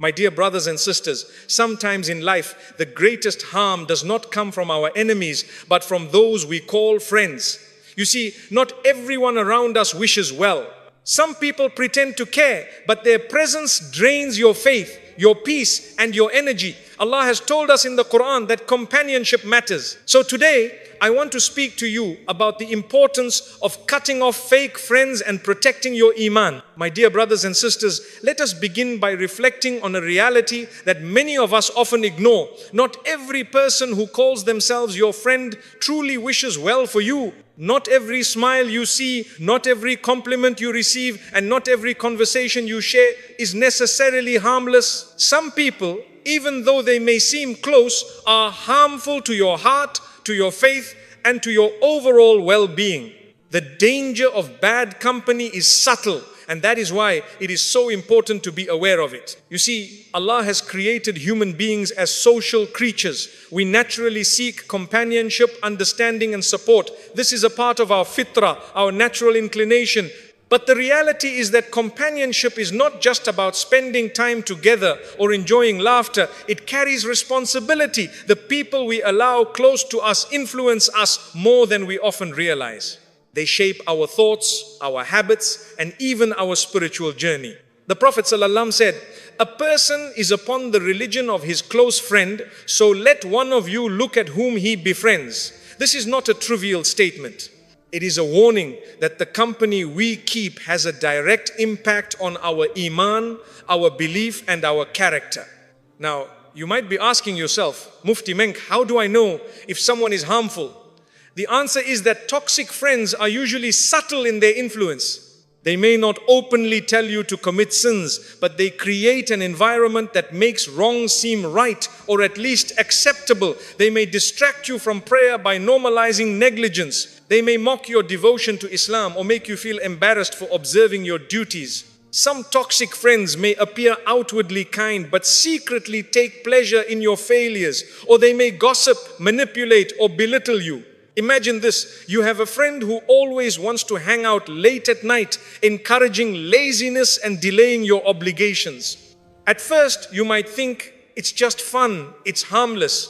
My dear brothers and sisters, sometimes in life, the greatest harm does not come from our enemies, but from those we call friends. You see, not everyone around us wishes well. Some people pretend to care, but their presence drains your faith, your peace, and your energy. Allah has told us in the Quran that companionship matters. So today, I want to speak to you about the importance of cutting off fake friends and protecting your Iman. My dear brothers and sisters, let us begin by reflecting on a reality that many of us often ignore. Not every person who calls themselves your friend truly wishes well for you. Not every smile you see, not every compliment you receive, and not every conversation you share is necessarily harmless. Some people, even though they may seem close, are harmful to your heart, to your faith, and to your overall well-being. The danger of bad company is subtle, and that is why it is so important to be aware of it. You see, Allah has created human beings as social creatures. We naturally seek companionship, understanding, and support. This is a part of our fitrah, our natural inclination. But the reality is that companionship is not just about spending time together or enjoying laughter. It carries responsibility. The people we allow close to us influence us more than we often realize. They shape our thoughts, our habits, and even our spiritual journey. The Prophet ﷺ said, "A person is upon the religion of his close friend, so let one of you look at whom he befriends." This is not a trivial statement. It is a warning that the company we keep has a direct impact on our Iman, our belief, and our character. Now, you might be asking yourself, Mufti Menk, how do I know if someone is harmful? The answer is that toxic friends are usually subtle in their influence. They may not openly tell you to commit sins, but they create an environment that makes wrong seem right, or at least acceptable. They may distract you from prayer by normalizing negligence. They may mock your devotion to Islam or make you feel embarrassed for observing your duties. Some toxic friends may appear outwardly kind, but secretly take pleasure in your failures, or they may gossip, manipulate, or belittle you. Imagine this, you have a friend who always wants to hang out late at night, encouraging laziness and delaying your obligations. At first, you might think it's just fun, it's harmless.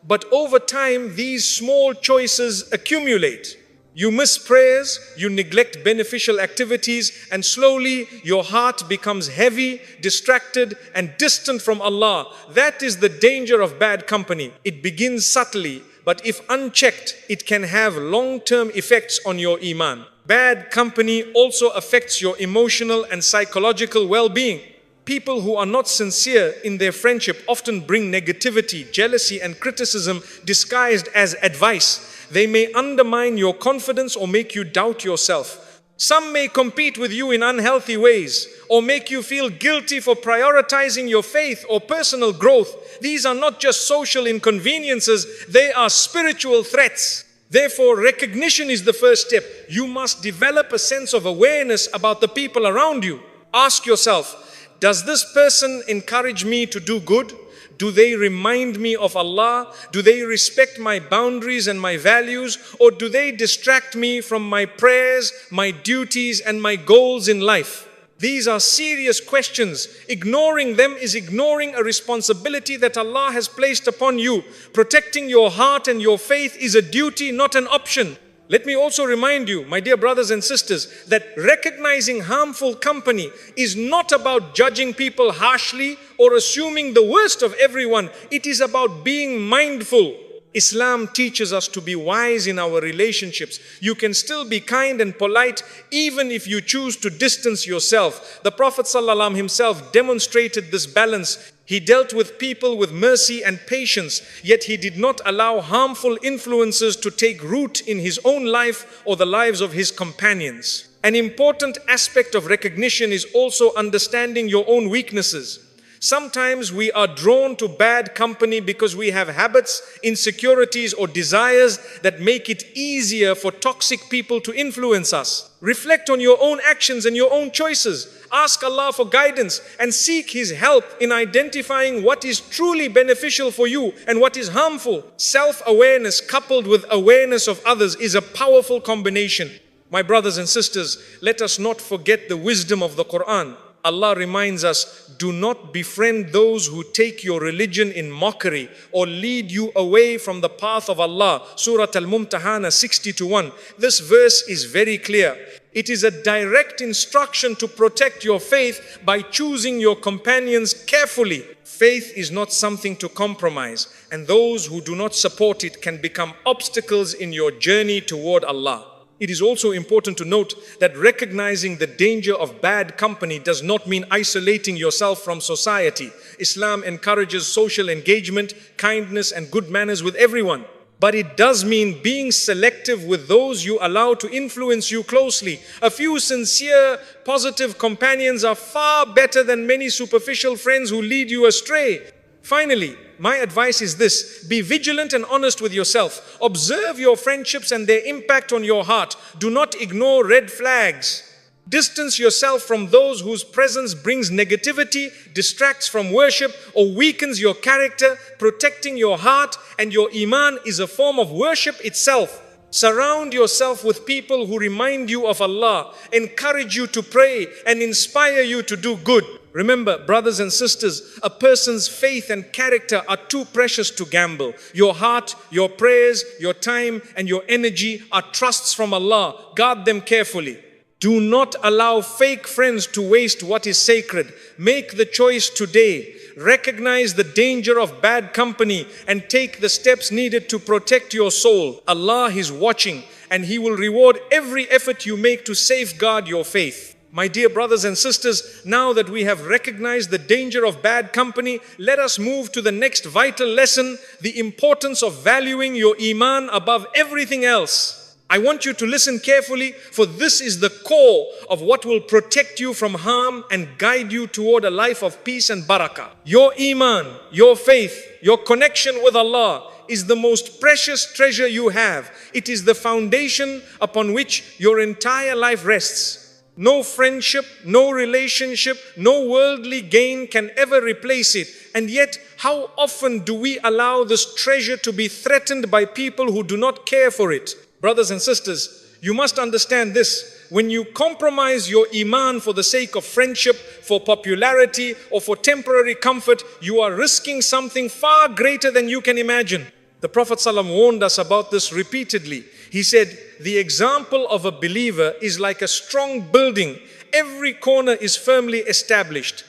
But over time, these small choices accumulate. You miss prayers, you neglect beneficial activities, and slowly your heart becomes heavy, distracted, and distant from Allah. That is the danger of bad company. It begins subtly, but if unchecked, it can have long-term effects on your Iman. Bad company also affects your emotional and psychological well-being. People who are not sincere in their friendship often bring negativity, jealousy, and criticism disguised as advice. They may undermine your confidence or make you doubt yourself. Some may compete with you in unhealthy ways or make you feel guilty for prioritizing your faith or personal growth. These are not just social inconveniences, they are spiritual threats. Therefore, recognition is the first step. You must develop a sense of awareness about the people around you. Ask yourself, does this person encourage me to do good? Do they remind me of Allah? Do they respect my boundaries and my values? Or do they distract me from my prayers, my duties, and my goals in life? These are serious questions. Ignoring them is ignoring a responsibility that Allah has placed upon you. Protecting your heart and your faith is a duty, not an option. Let me also remind you, my dear brothers and sisters, that recognizing harmful company is not about judging people harshly or assuming the worst of everyone. It is about being mindful. Islam teaches us to be wise in our relationships. You can still be kind and polite even if you choose to distance yourself. The Prophet ﷺ himself demonstrated this balance. He dealt with people with mercy and patience, yet he did not allow harmful influences to take root in his own life or the lives of his companions. An important aspect of recognition is also understanding your own weaknesses. Sometimes we are drawn to bad company because we have habits, insecurities, or desires that make it easier for toxic people to influence us. Reflect on your own actions and your own choices. Ask Allah for guidance and seek His help in identifying what is truly beneficial for you and what is harmful. Self-awareness coupled with awareness of others is a powerful combination. My brothers and sisters, let us not forget the wisdom of the Quran. Allah reminds us, do not befriend those who take your religion in mockery or lead you away from the path of Allah. Surah Al-Mumtahana 60-1. This verse is very clear. It is a direct instruction to protect your faith by choosing your companions carefully. Faith is not something to compromise, and those who do not support it can become obstacles in your journey toward Allah. It is also important to note that recognizing the danger of bad company does not mean isolating yourself from society. Islam encourages social engagement, kindness, and good manners with everyone. But it does mean being selective with those you allow to influence you closely. A few sincere, positive companions are far better than many superficial friends who lead you astray. Finally, my advice is this: be vigilant and honest with yourself. Observe your friendships and their impact on your heart. Do not ignore red flags. Distance yourself from those whose presence brings negativity, distracts from worship, or weakens your character. Protecting your heart and your Iman is a form of worship itself. Surround yourself with people who remind you of Allah, encourage you to pray, and inspire you to do good. Remember, brothers and sisters, a person's faith and character are too precious to gamble. Your heart, your prayers, your time, and your energy are trusts from Allah. Guard them carefully. Do not allow fake friends to waste what is sacred. Make the choice today. Recognize the danger of bad company and take the steps needed to protect your soul. Allah is watching, and He will reward every effort you make to safeguard your faith. My dear brothers and sisters, now that we have recognized the danger of bad company, let us move to the next vital lesson: the importance of valuing your Iman above everything else. I want you to listen carefully, for this is the core of what will protect you from harm and guide you toward a life of peace and barakah. Your Iman, your faith, your connection with Allah is the most precious treasure you have. It is the foundation upon which your entire life rests. No friendship, no relationship, no worldly gain can ever replace it. And yet, how often do we allow this treasure to be threatened by people who do not care for it? Brothers and sisters, you must understand this: when you compromise your Iman for the sake of friendship, for popularity, or for temporary comfort, you are risking something far greater than you can imagine. The Prophet ﷺ warned us about this repeatedly. He said, the example of a believer is like a strong building. Every corner is firmly established.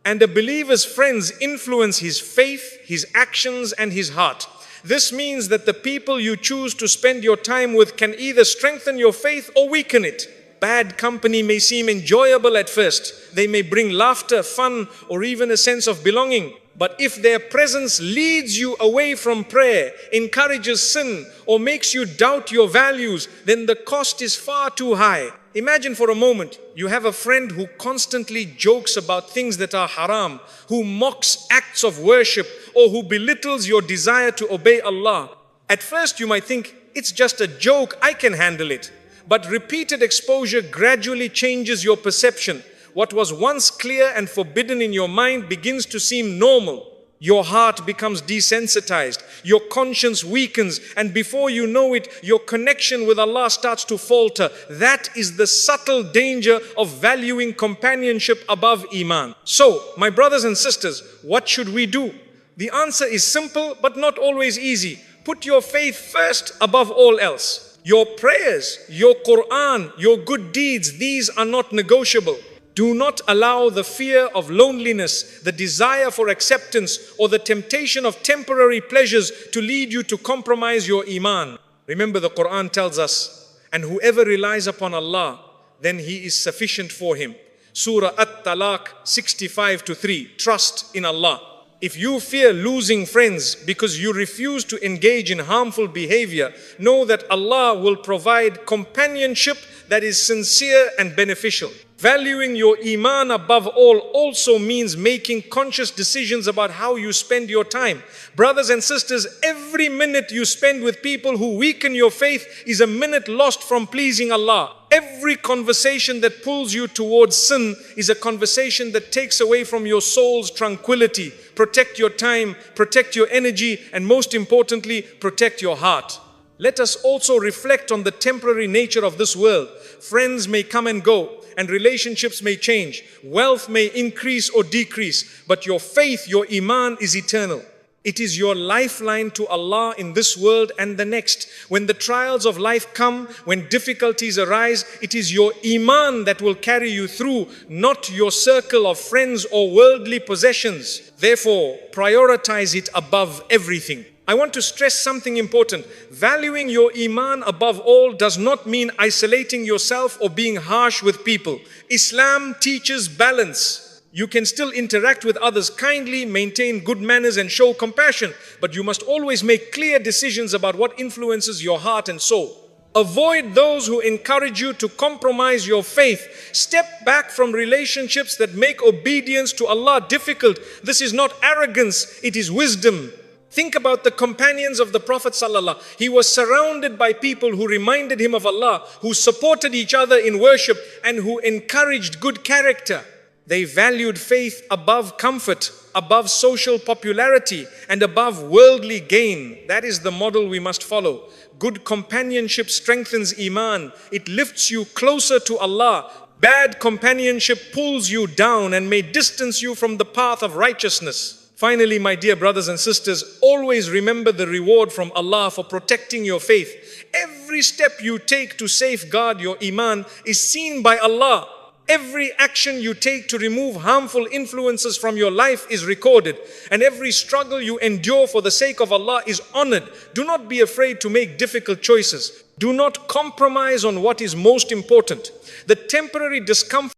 And a believer's friends influence his faith, his actions, and his heart. This means that the people you choose to spend your time with can either strengthen your faith or weaken it. Bad company may seem enjoyable at first. They may bring laughter, fun, or even a sense of belonging. But if their presence leads you away from prayer, encourages sin, or makes you doubt your values, then the cost is far too high. Imagine for a moment, you have a friend who constantly jokes about things that are haram, who mocks acts of worship, or who belittles your desire to obey Allah. At first you might think, it's just a joke, I can handle it. But repeated exposure gradually changes your perception. What was once clear and forbidden in your mind begins to seem normal. Your heart becomes desensitized, your conscience weakens, and before you know it, your connection with Allah starts to falter. That is the subtle danger of valuing companionship above Iman. So, my brothers and sisters, what should we do? The answer is simple, but not always easy. Put your faith first above all else. Your prayers, your Quran, your good deeds, these are not negotiable. Do not allow the fear of loneliness, the desire for acceptance, or the temptation of temporary pleasures to lead you to compromise your Iman. Remember, the Quran tells us, and whoever relies upon Allah, then He is sufficient for him. Surah At-Talaq 65-3. Trust in Allah. If you fear losing friends because you refuse to engage in harmful behavior, know that Allah will provide companionship that is sincere and beneficial. Valuing your Iman above all also means making conscious decisions about how you spend your time. Brothers and sisters, every minute you spend with people who weaken your faith is a minute lost from pleasing Allah. Every conversation that pulls you towards sin is a conversation that takes away from your soul's tranquility. Protect your time, protect your energy, and most importantly, protect your heart. Let us also reflect on the temporary nature of this world. Friends may come and go, and relationships may change. Wealth may increase or decrease, but your faith, your Iman is eternal. It is your lifeline to Allah in this world and the next. When the trials of life come, when difficulties arise, it is your Iman that will carry you through, not your circle of friends or worldly possessions. Therefore, prioritize it above everything. I want to stress something important. Valuing your Iman above all does not mean isolating yourself or being harsh with people. Islam teaches balance. You can still interact with others kindly, maintain good manners and show compassion, but you must always make clear decisions about what influences your heart and soul. Avoid those who encourage you to compromise your faith. Step back from relationships that make obedience to Allah difficult. This is not arrogance, it is wisdom. Think about the companions of the Prophet ﷺ. He was surrounded by people who reminded him of Allah, who supported each other in worship and who encouraged good character. They valued faith above comfort, above social popularity, and above worldly gain. That is the model we must follow. Good companionship strengthens Iman. It lifts you closer to Allah. Bad companionship pulls you down and may distance you from the path of righteousness. Finally, my dear brothers and sisters, always remember the reward from Allah for protecting your faith. Every step you take to safeguard your Iman is seen by Allah. Every action you take to remove harmful influences from your life is recorded, and every struggle you endure for the sake of Allah is honored. Do not be afraid to make difficult choices. Do not compromise on what is most important. The temporary discomfort